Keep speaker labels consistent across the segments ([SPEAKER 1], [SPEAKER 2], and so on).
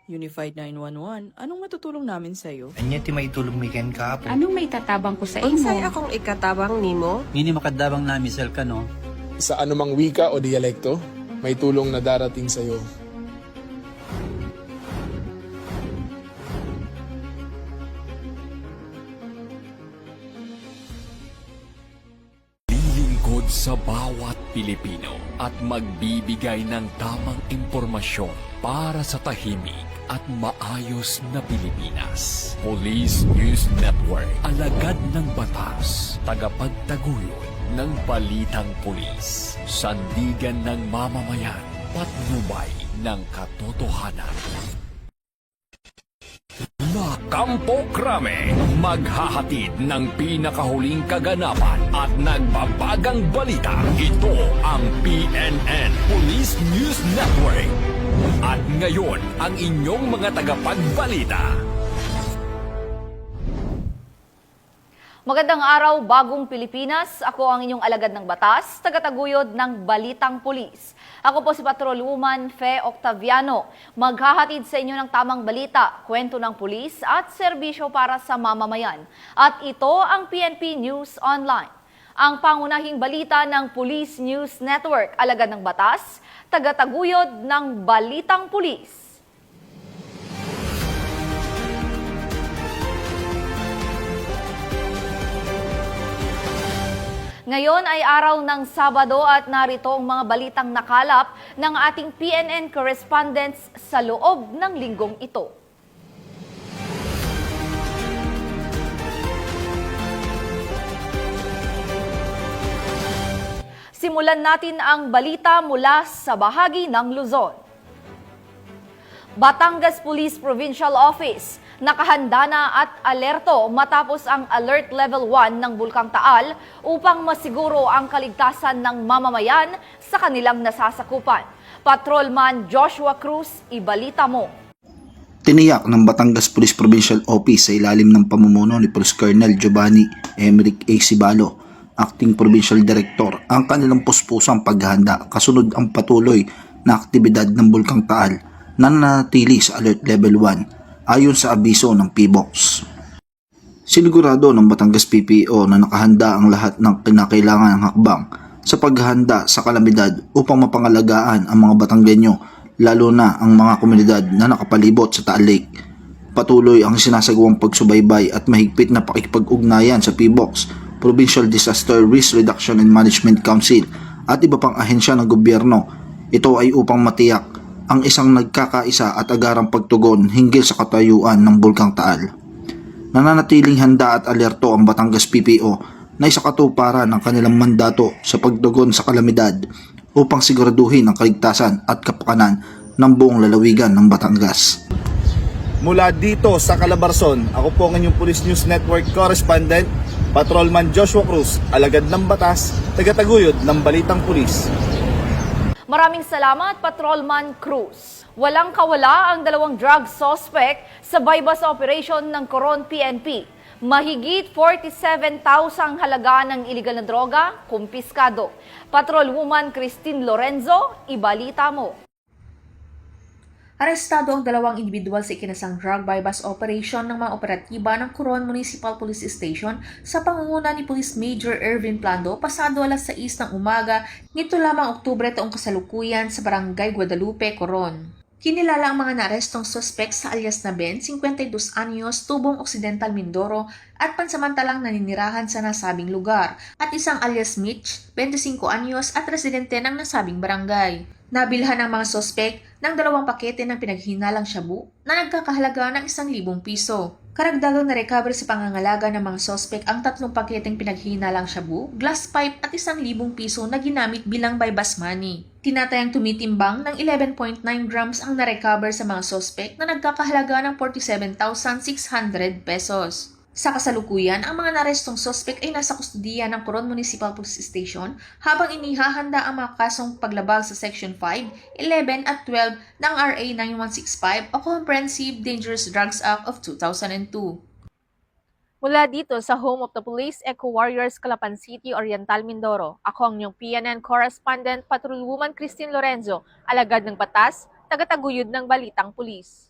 [SPEAKER 1] Unified 911, anong matutulong namin sa'yo?
[SPEAKER 2] Anya ti maitulong mi ken kapo.
[SPEAKER 3] Anong may tatabang ko sa
[SPEAKER 4] Unsay
[SPEAKER 3] imo?
[SPEAKER 4] akong ikatabang nimo?
[SPEAKER 5] Ngini makadabang na misal ka no.
[SPEAKER 6] Sa anumang wika o dialekto, may tulong na darating sa iyo.
[SPEAKER 7] Lilingkod sa bawat Pilipino at magbibigay ng tamang impormasyon para sa tahimik at maayos na Pilipinas. Police News Network, alagad ng batas, tagapagtaguyod ng balitang pulis, sandigan ng mamamayan, patnubay ng katotohanan. La Campo Crame, maghahatid ng pinakahuling kaganapan at nagbabagang balita. Ito ang PNN Police News Network. At ngayon, ang inyong mga tagapagbalita.
[SPEAKER 8] Magandang araw, bagong Pilipinas. Ako ang inyong alagad ng batas, tagataguyod ng Balitang Pulis. Ako po si Patrolwoman Fe Octaviano. Maghahatid sa inyo ng tamang balita, kwento ng pulis at serbisyo para sa mamamayan. At ito ang PNP News Online. Ang pangunahing balita ng Police News Network, alagad ng batas, tagataguyod ng Balitang Pulis. Ngayon ay araw ng Sabado at narito ang mga balitang nakalap ng ating PNN correspondents sa loob ng linggong ito. Simulan natin ang balita mula sa bahagi ng Luzon. Batangas Police Provincial Office, nakahanda na at alerto matapos ang Alert Level 1 ng Bulkang Taal upang masiguro ang kaligtasan ng mamamayan sa kanilang nasasakupan. Patrolman Joshua Cruz, ibalita mo.
[SPEAKER 9] Tiniyak ng Batangas Police Provincial Office sa ilalim ng pamumuno ni Police Colonel Giovanni Emerick A. Cibalo, Acting Provincial Director, ang kanilang puspusang paghahanda kasunod ang patuloy na aktibidad ng Bulkang Taal na nanatili sa Alert Level 1 ayon sa abiso ng PBOX. Sinigurado ng Batangas PPO na nakahanda ang lahat ng kinakailangan ng hakbang sa paghahanda sa kalamidad upang mapangalagaan ang mga Batanggenyo, lalo na ang mga komunidad na nakapalibot sa Taal Lake. Patuloy ang sinasagawang pagsubaybay at mahigpit na pakikipag-ugnayan sa PBOX, Provincial Disaster Risk Reduction and Management Council at iba pang ahensya ng gobyerno. Ito ay upang matiyak ang isang nagkakaisa at agarang pagtugon hinggil sa katayuan ng Bulkang Taal. Nananatiling handa at alerto ang Batangas PPO na isakatuparan ng kanilang mandato sa pagtugon sa kalamidad upang siguraduhin ang kaligtasan at kapakanan ng buong lalawigan ng Batangas.
[SPEAKER 10] Mula dito sa Calabarzon, ako po ang inyong Police News Network correspondent, Patrolman Joshua Cruz, alagad ng batas, tagataguyod ng Balitang Pulis.
[SPEAKER 8] Maraming salamat, Patrolman Cruz. Walang kawala ang dalawang drug suspect sa bypass operation ng Coron PNP. Mahigit 47,000 halaga ng iligal na droga, kumpiskado. Patrolwoman Christine Lorenzo, ibalita mo.
[SPEAKER 11] Arestado ang dalawang individual sa ikinasang drug bypass operation ng mga operatiba ng Coron Municipal Police Station sa pangunguna ni Police Major Ervin Plando pasado alas 6 ng umaga nito lamang Oktubre taong kasalukuyan sa Barangay Guadalupe, Coron. Kinilala ang mga naarestong suspect sa alias na Ben, 52 anyos, Tubong Occidental, Mindoro at pansamantalang naninirahan sa nasabing lugar at isang alias Mitch, 25 anyos at residente ng nasabing barangay. Nabilhan ang mga suspect ng 2 pakete ng pinaghinalang shabu na nagkakahalaga ng 1,000 piso. Karagdagang na-recover sa pangangalaga ng mga suspect ang 3 paketeng pinaghinalang shabu, glass pipe at 1,000 piso na ginamit bilang bypass money. Tinatayang tumitimbang ng 11.9 grams ang na-recover sa mga suspect na nagkakahalaga ng 47,600 pesos. Sa kasalukuyan, ang mga narestong suspect ay nasa kustudiya ng Coron Municipal Police Station habang inihahanda ang mga kasong paglabag sa Section 5, 11 at 12 ng RA 9165 o Comprehensive Dangerous Drugs Act of 2002.
[SPEAKER 8] Mula dito sa Home of the Police, Eco Warriors, Calapan City, Oriental, Mindoro, ako ang inyong PNN correspondent, Patrolwoman Christine Lorenzo, alagad ng batas, tagataguyod ng Balitang Pulis.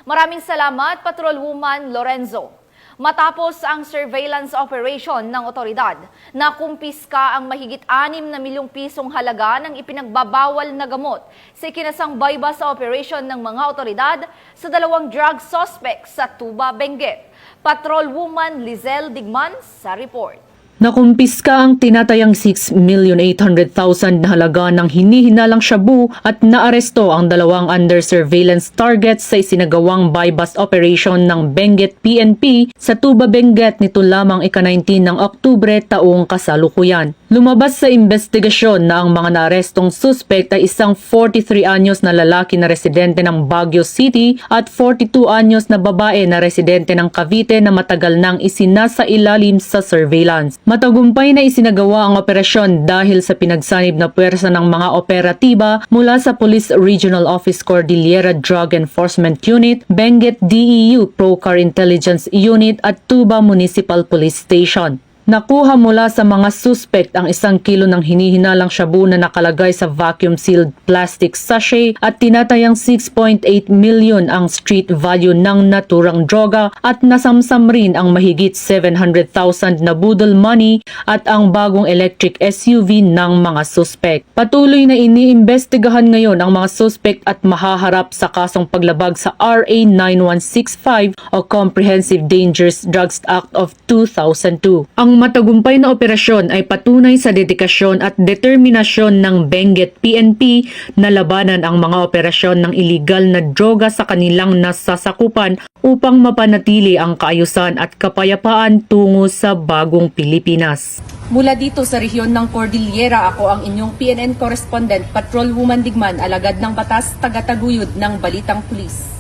[SPEAKER 8] Maraming salamat, Patrolwoman Lorenzo. Matapos ang surveillance operation ng otoridad, nakumpiska ang mahigit 6 na milyong pisong halaga ng ipinagbabawal na gamot sa ikinasang bypass operation ng mga otoridad sa 2 drug suspects sa Tuba, Benguet. Patrolwoman Lizelle Digman sa report.
[SPEAKER 3] Nakumpiska ang tinatayang 6,800,000 na halaga ng hinihinalang shabu at naaresto ang 2 under surveillance targets sa isinagawang bypass operation ng Benguet PNP sa Tuba, Benguet nito lamang ika-19 ng Oktubre taong kasalukuyan. Lumabas sa investigasyon na ang mga naarestong suspect ay isang 43 anyos na lalaki na residente ng Baguio City at 42 anyos na babae na residente ng Cavite na matagal nang isinasailalim sa surveillance. Matagumpay na isinagawa ang operasyon dahil sa pinagsanib na puwersa ng mga operatiba mula sa Police Regional Office Cordillera Drug Enforcement Unit, Benguet DEU Procar Intelligence Unit at Tuba Municipal Police Station. Nakuha mula sa mga suspect ang 1 kilo ng hinihinalang shabu na nakalagay sa vacuum-sealed plastic sachet at tinatayang 6.8 million ang street value ng naturang droga at nasamsam rin ang mahigit 700,000 na budol money at ang bagong electric SUV ng mga suspect. Patuloy na iniimbestigahan ngayon ang mga suspect at mahaharap sa kasong paglabag sa RA 9165 o Comprehensive Dangerous Drugs Act of 2002. Ang matagumpay na operasyon ay patunay sa dedikasyon at determinasyon ng Benguet PNP na labanan ang mga operasyon ng iligal na droga sa kanilang nasasakupan upang mapanatili ang kaayusan at kapayapaan tungo sa bagong Pilipinas.
[SPEAKER 11] Mula dito sa rehiyon ng Cordillera, ako ang inyong PNN correspondent, Patrolwoman Digman, alagad ng batas, tagataguyod ng Balitang Pulis.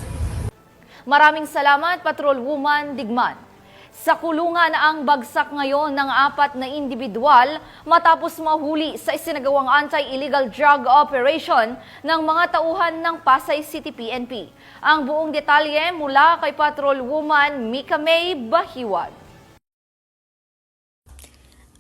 [SPEAKER 8] Maraming salamat, Patrolwoman Digman. Sa kulungan ang bagsak ngayon ng 4 na individual matapos mahuli sa isinagawang anti-illegal drug operation ng mga tauhan ng Pasay City PNP. Ang buong detalye mula kay Patrolwoman Mika May Bahiwag.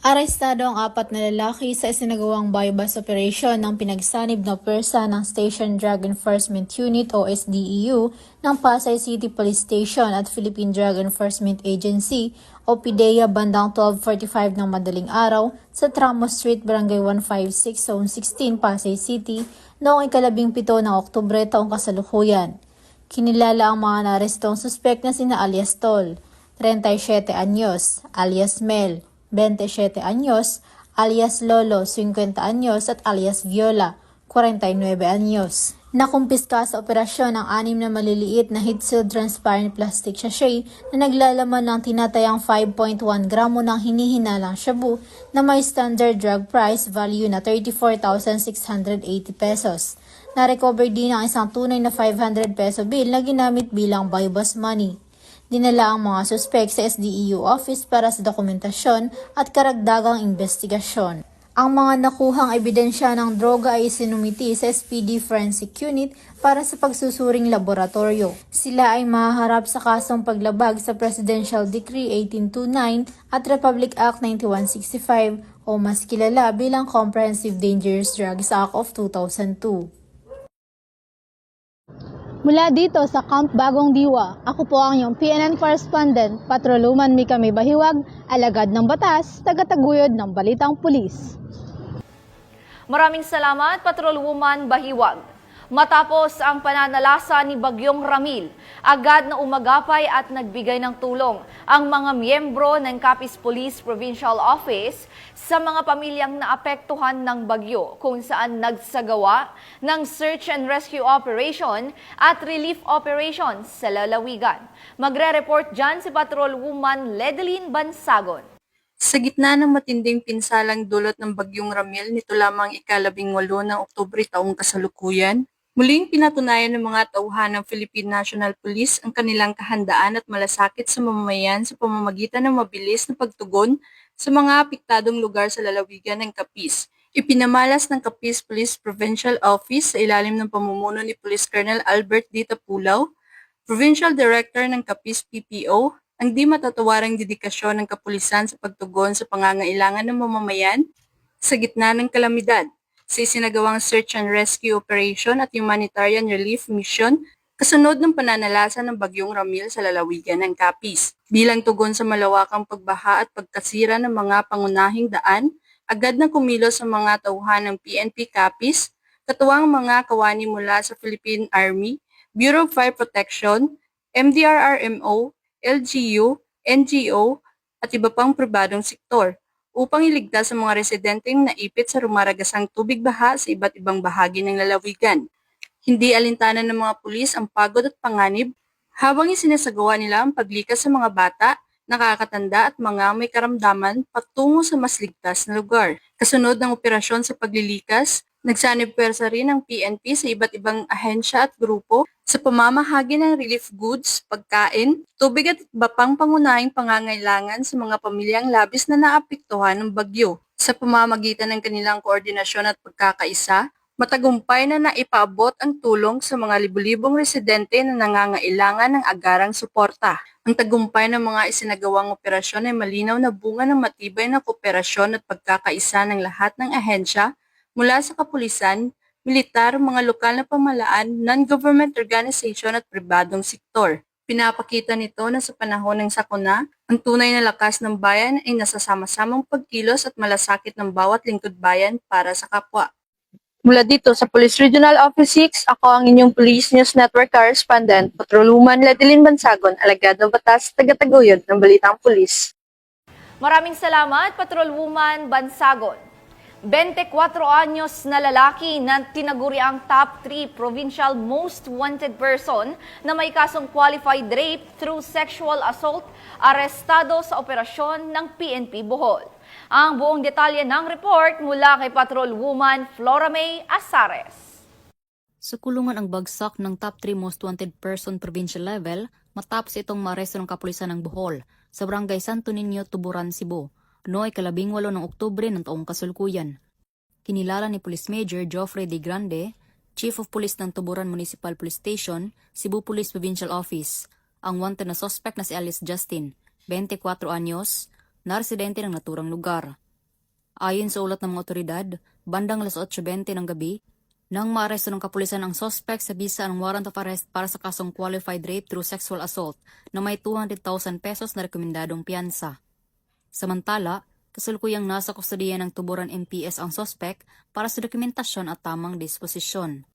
[SPEAKER 4] Arestado ang 4 na lalaki sa isinagawang bypass operation ng pinagsanib na pwersa ng Station Drug Enforcement Unit o SDEU ng Pasay City Police Station at Philippine Drug Enforcement Agency o PDEA bandang 12:45 ng madaling araw sa Tramo Street, Barangay 156, Zone 16, Pasay City noong ika-17 ng Oktubre taong kasalukuyan. Kinilala ang mga naarestong suspect na sina alias Tol, 37 anyos, alias Mel, 27 anyos, alias Lolo, 50 anyos at alias Viola, 49 anyos. Nakumpiska sa operasyon ang 6 na maliliit na heat-sealed transparent plastic sachet na naglalaman ng tinatayang 5.1 gramo ng hinihinalang shabu na may standard drug price value na 34,680 pesos. Na-recover din ang isang tunay na 500 peso bill na ginamit bilang bypass money. Dinala ang mga suspek sa SDEU office para sa dokumentasyon at karagdagang investigasyon. Ang mga nakuhang ebidensya ng droga ay sinumiti sa SPD Forensic Unit para sa pagsusuring laboratorio. Sila ay mahaharap sa kasong paglabag sa Presidential Decree 1829 at Republic Act 9165 o mas kilala bilang Comprehensive Dangerous Drugs Act of 2002. Mula dito sa Camp Bagong Diwa, ako po ang iyong PNN correspondent, Patrolwoman Mika May Bahiwag, alagad ng batas, tagataguyod ng Balitang Pulis.
[SPEAKER 8] Maraming salamat, Patrolwoman Bahiwag. Matapos ang pananalasa ni Bagyong Ramil, agad na umagapay at nagbigay ng tulong ang mga miyembro ng Capiz Police Provincial Office sa mga pamilyang naapektuhan ng bagyo kung saan nagsagawa ng search and rescue operation at relief operations sa lalawigan. Magre-report dyan si Patrolwoman Ledeline Bansagon.
[SPEAKER 12] Sa gitna ng matinding pinsalang dulot ng Bagyong Ramil nito lamang ika-18 ng Oktubre taong kasalukuyan, muling pinatunayan ng mga tauhan ng Philippine National Police ang kanilang kahandaan at malasakit sa mamamayan sa pamamagitan ng mabilis na pagtugon sa mga apektadong lugar sa lalawigan ng Capiz. Ipinamalas ng Capiz Police Provincial Office sa ilalim ng pamumuno ni Police Colonel Albert D. Tapulaw, Provincial Director ng Capiz PPO, ang di matatawarang dedikasyon ng kapulisan sa pagtugon sa pangangailangan ng mamamayan sa gitna ng kalamidad, sa isinagawang search and rescue operation at humanitarian relief mission kasunod ng pananalasa ng bagyong Ramil sa lalawigan ng Capiz. Bilang tugon sa malawakang pagbaha at pagkasira ng mga pangunahing daan, agad na kumilos sa mga tauhan ng PNP Capiz, katuwang mga kawani mula sa Philippine Army, Bureau of Fire Protection, MDRRMO, LGU, NGO, at iba pang pribadong sektor upang iligtas ang mga residenteng naipit sa rumaragasang tubig baha sa iba't ibang bahagi ng lalawigan. Hindi alintanan ng mga pulis ang pagod at panganib habang isinasagawa nila ang paglikas sa mga bata, nakakatanda at mga may karamdaman patungo sa mas ligtas na lugar. Kasunod ng operasyon sa paglilikas, nagsanib pwersa rin ang PNP sa iba't ibang ahensya at grupo sa pamamahagi ng relief goods, pagkain, tubig at iba pang pangunahing pangangailangan sa mga pamilyang labis na naapektuhan ng bagyo. Sa pamamagitan ng kanilang koordinasyon at pagkakaisa, matagumpay na naipaabot ang tulong sa mga libu-libong residente na nangangailangan ng agarang suporta. Ang tagumpay ng mga isinagawang operasyon ay malinaw na bunga ng matibay na kooperasyon at pagkakaisa ng lahat ng ahensya mula sa kapulisan, militar, mga lokal na pamahalaan, non-government organization at pribadong sektor. Pinapakita nito na sa panahon ng sakuna, ang tunay na lakas ng bayan ay nasasama-samang pagkilos at malasakit ng bawat lingkod bayan para sa kapwa. Mula dito sa Police Regional Office 6, ako ang inyong Police News Network Correspondent, Patrolwoman Ledeline Bansagon, alagad ng batas, tagataguyod ng Balitang Pulis.
[SPEAKER 8] Maraming salamat, Patrolwoman Bansagon. 24 anyos na lalaki na tinaguri ang top 3 provincial most wanted person na may kasong qualified rape through sexual assault, arestado sa operasyon ng PNP Bohol. Ang buong detalye ng report mula kay Patrolwoman Flora May Asares.
[SPEAKER 13] Sa kulungan ang bagsak ng top 3 most wanted person provincial level matapos itong maaresto ng kapulisan ng Bohol sa barangay Santo Niño, Tuburan, Cebu. Noong 18 ng Oktubre ng taong kasalukuyan. Kinilala ni Police Major Joffrey De Grande, Chief of Police ng Tuburan Municipal Police Station, Cebu Police Provincial Office, ang wanted na suspect na si Alice Justin, 24 anyos, na residente ng naturang lugar. Ayon sa ulat ng mga otoridad, bandang alas 8:20 ng gabi, nang maaresto ng kapulisan ang suspect sa bisa ng warrant of arrest para sa kasong qualified rape through sexual assault na may 200,000 pesos na rekomendadong piyansa. Samantala, kasalukuyang nasa kustodiya ng Tuburan MPS ang suspect para sa dokumentasyon at tamang disposisyon.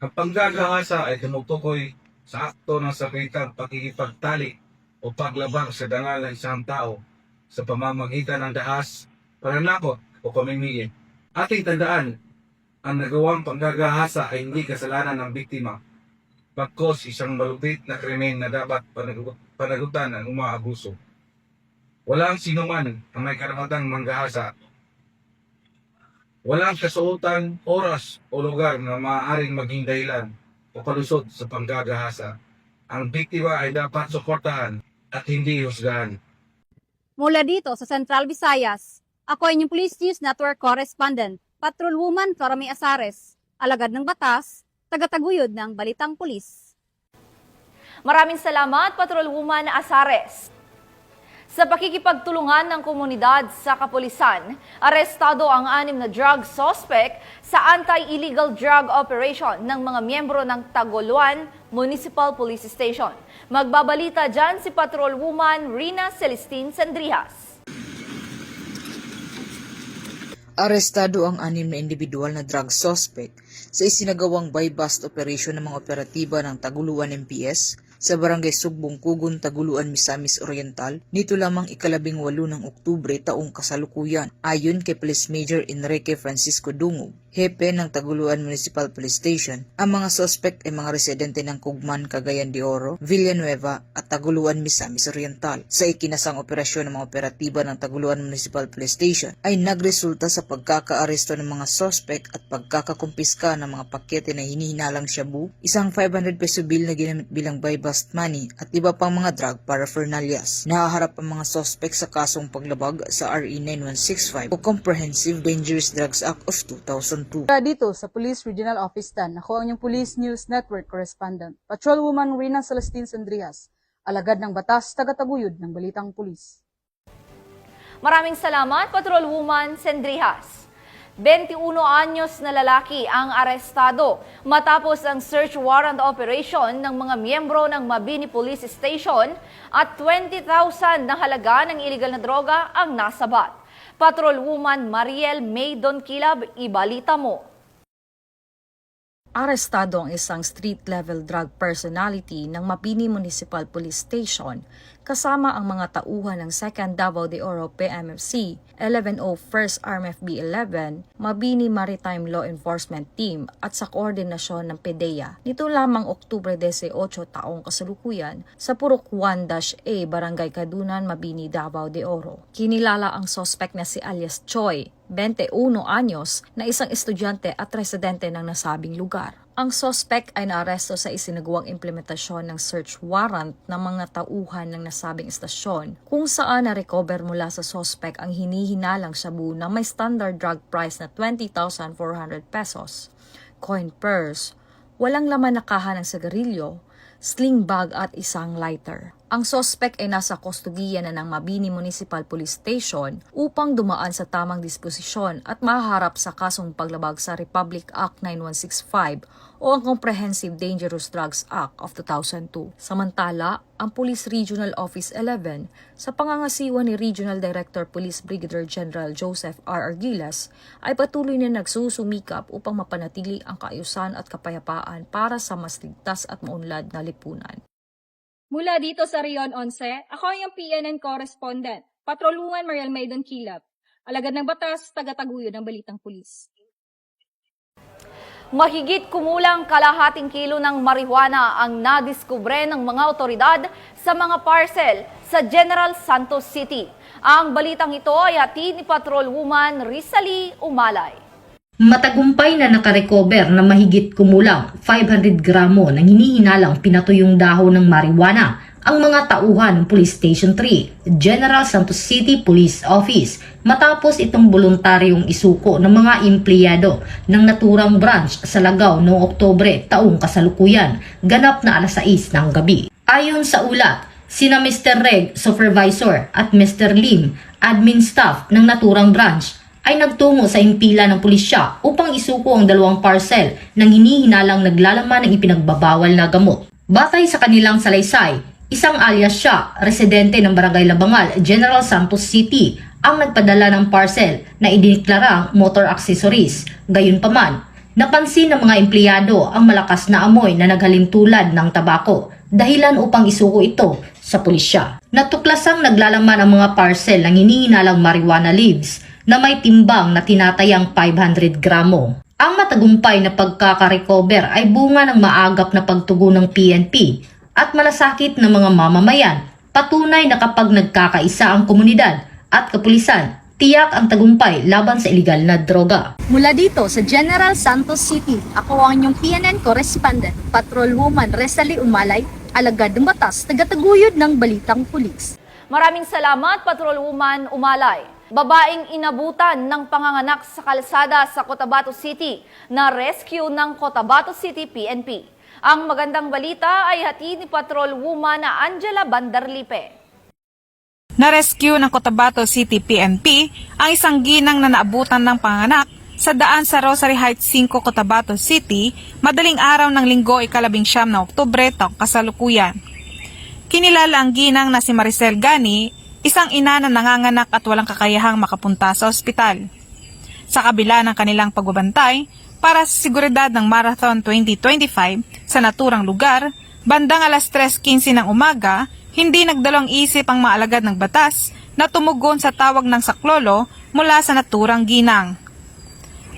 [SPEAKER 2] Ang panggagahasa ay tumutukoy sa akto ng sakritang pakikipagtali o paglabag sa dangal ng isang tao sa pamamagitan ng dahas, pananakot o pamimigit. Ating tandaan, ang nagawang panggagahasa ay hindi kasalanan ng biktima, bagkus isang malupit na krimen na dapat panagutan ng umaabuso. Walang sinuman ang may karamatang manggahasa. Walang kasuotan, oras o lugar na maaaring maging dahilan o palusot sa panggagahasa. Ang biktima ay dapat suportahan at hindi husgahan.
[SPEAKER 14] Mula dito sa Central Visayas, ako ay inyong Police News Network Correspondent, Patrolwoman Flora May Asares, alagad ng batas, tagataguyod ng Balitang Pulis.
[SPEAKER 8] Maraming salamat, Patrolwoman Asares. Sa pakikipagtulungan ng komunidad sa kapulisan, arestado ang 6 na drug suspect sa anti-illegal drug operation ng mga miyembro ng Tagoloan Municipal Police Station. Magbabalita dyan si Patrolwoman Rina Celestine Sandrihas.
[SPEAKER 1] Arestado ang 6 na individual na drug suspect sa isinagawang buy-bust operation ng mga operatiba ng Taguluan MPS sa barangay Sugbong Kugon, Taguluan, Misamis Oriental nito lamang 18 ng Oktubre taong kasalukuyan. Ayon kay Police Major Enrique Francisco Dungog, hepe ng Taguluan Municipal Police Station, ang mga suspect ay mga residente ng Cugman, Cagayan de Oro, Villanueva at Taguluan, Misamis Oriental. Sa ikinasang operasyon ng mga operatiba ng Taguluan Municipal Police Station ay nagresulta sa pagkakaaresto ng mga suspect at pagkakakumpiska ng mga pakete na hinihinalang shabu, isang 500 peso bill na ginamit bilang buy-bust money at iba pang mga drug paraphernalias. Nahaharap ang mga suspect sa kasong paglabag sa RE 9165 o Comprehensive Dangerous Drugs Act of 2002.
[SPEAKER 14] Dito sa Police Regional Office 10, ako ang inyong Police News Network Correspondent, Patrolwoman Rina Celestine Sandrihas, alagad ng batas, tagataguyod ng Balitang Pulis.
[SPEAKER 8] Maraming salamat, Patrolwoman Sandrihas. 21 anyos na lalaki ang arestado matapos ang search warrant operation ng mga miyembro ng Mabini Police Station at 20,000 na halaga ng illegal na droga ang nasabat. Patrolwoman Mariel May Donkilab, ibalita mo.
[SPEAKER 15] Arestado ang isang street-level drug personality ng Mabini Municipal Police Station kasama ang mga tauhan ng 2nd Davao de Oro PMFC, 1101st RMFB 11, Mabini Maritime Law Enforcement Team at sa koordinasyon ng PDEA. Nito lamang Oktubre 18 taong kasalukuyan sa Purok 1-A, Barangay Kadunan, Mabini, Davao de Oro. Kinilala ang suspect na si alias Choi, 21 anyos, na isang estudyante at residente ng nasabing lugar. Ang suspect ay naaresto sa isinagawang implementasyon ng search warrant ng mga tauhan ng nasabing estasyon kung saan na-recover mula sa suspect ang hinihinalang shabu na may standard drug price na 20,400 pesos, coin purse, walang laman na kaha ng sigarilyo, sling bag at isang lighter. Ang suspect ay nasa kustodiya na ng Mabini Municipal Police Station upang dumaan sa tamang disposisyon at maharap sa kasong paglabag sa Republic Act 9165 o ang Comprehensive Dangerous Drugs Act of 2002. Samantala, ang Police Regional Office 11 sa pangangasiwa ni Regional Director Police Brigadier General Joseph R. Argilas ay patuloy na nagsusumikap upang mapanatili ang kaayusan at kapayapaan para sa mas ligtas at maunlad na lipunan.
[SPEAKER 14] Mula dito sa Rion 11, ako ang PNN correspondent, Patrolwoman Mariel May Donkilab, alagad ng batas, taga-taguyod ng Balitang Pulis.
[SPEAKER 8] Mahigit kumulang kalahating kilo ng marijuana ang nadiskubre ng mga otoridad sa mga parcel sa General Santos City. Ang balitang ito ay hatid ni Patrolwoman Rizali Umalay.
[SPEAKER 16] Matagumpay na nakarecover na mahigit kumulang 500 gramo ng hinihinalang pinatuyong dahon ng marijuana ang mga tauhan ng Police Station 3, General Santos City Police Office matapos itong voluntaryong isuko ng mga empleyado ng naturang branch sa Lagaw noong Oktubre taong kasalukuyan, ganap na alas 6 ng gabi. Ayon sa ulat, sina Mr. Reg, Supervisor at Mr. Lim, admin staff ng naturang branch ay nagtungo sa impila ng pulisya upang isuko ang dalawang parcel ng hinihinalang naglalaman ng ipinagbabawal na gamot. Batay sa kanilang salaysay, isang alias siya, residente ng Barangay Labangal, General Santos City, ang nagpadala ng parcel na idineklarang motor accessories. Gayunpaman, napansin ng mga empleyado ang malakas na amoy na naghaling tulad ng tabako, dahilan upang isuko ito sa pulisya. Natuklasang naglalaman ang mga parcel ng hinihinalang marijuana leaves na may timbang na tinatayang 500 gramo. Ang matagumpay na pagkakarecover ay bunga ng maagap na pagtugon ng PNP at malasakit ng mga mamamayan. Patunay na kapag nagkakaisa ang komunidad at kapulisan, tiyak ang tagumpay laban sa iligal na droga.
[SPEAKER 14] Mula dito sa General Santos City, ako ang inyong PNN correspondent, Patrolwoman Rizali Umalay, alagad ng batas, taga-taguyod ng Balitang Pulis.
[SPEAKER 8] Maraming salamat, Patrolwoman Umalay. Babaeng inabutan ng panganganak sa kalsada sa Cotabato City na rescue ng Cotabato City PNP. Ang magandang balita ay hatid ni Patrolwoman na Angela Bandarlipe.
[SPEAKER 17] Na-rescue ng Cotabato City PNP ang isang ginang na naabutan ng panganak sa daan sa Rosary Heights 5, Cotabato City, madaling araw ng Linggo, ika-19 na Oktubre taong kasalukuyan. Kinilala ang ginang na si Maricel Gani, isang ina na nanganganak at walang kakayahang makapunta sa ospital. Sa kabila ng kanilang pagbabantay para sa seguridad ng Marathon 2025 sa naturang lugar, bandang alas 3:15 ng umaga, hindi nagdalawang isip ang mga alagad ng batas na tumugon sa tawag ng saklolo mula sa naturang ginang.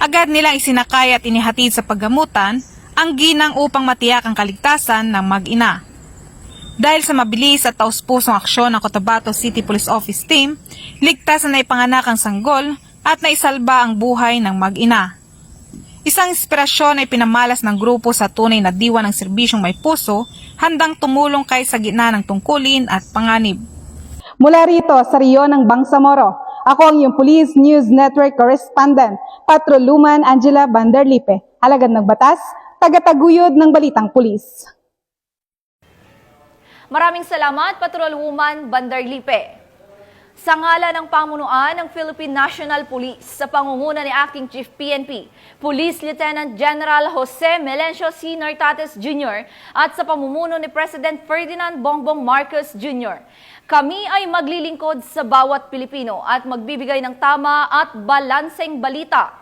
[SPEAKER 17] Agad nilang isinakay at inihatid sa paggamutan ang ginang upang matiyak ang kaligtasan ng mag-ina. Dahil sa mabilis at taus-pusong aksyon ng Cotabato City Police Office Team, ligtas na naipanganak ang sanggol at naisalba ang buhay ng mag-ina. Isang inspirasyon ay pinamalas ng grupo sa tunay na diwa ng serbisyong may puso, handang tumulong kahit sa gitna ng tungkulin at panganib.
[SPEAKER 18] Mula rito sa Rion ng Bangsamoro, ako ang iyong Police News Network Correspondent, Patrolwoman Angela Bandarlipe, alagad ng batas, taga-taguyod ng Balitang Pulis.
[SPEAKER 8] Maraming salamat, Patrolwoman Bandarlipe. Sa ngalan ng pamunuan ng Philippine National Police sa pangunguna ni Acting Chief PNP, Police Lieutenant General Jose Melencio C. Nartates Jr. at sa pamumuno ni President Ferdinand Bongbong Marcos Jr., kami ay maglilingkod sa bawat Pilipino at magbibigay ng tama at balanseng balita.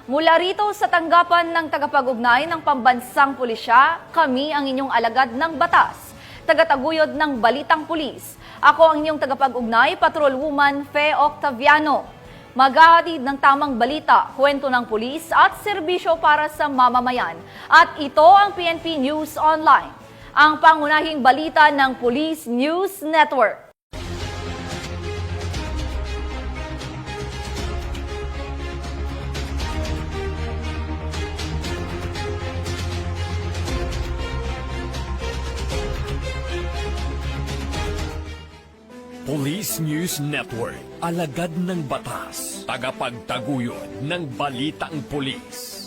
[SPEAKER 8] Mula rito sa tanggapan ng tagapag-ugnay ng Pambansang Pulisya, kami ang inyong alagad ng batas, tagataguyod ng Balitang Pulis. Ako ang inyong tagapag-ugnay, Patrolwoman Fe Octaviano. Maghahatid ng tamang balita, kwento ng pulis at serbisyo para sa mamamayan. At ito ang PNP News Online, ang pangunahing balita ng Police News Network.
[SPEAKER 7] Police News Network, alagad ng batas, tagapagtaguyod ng balitang pulis.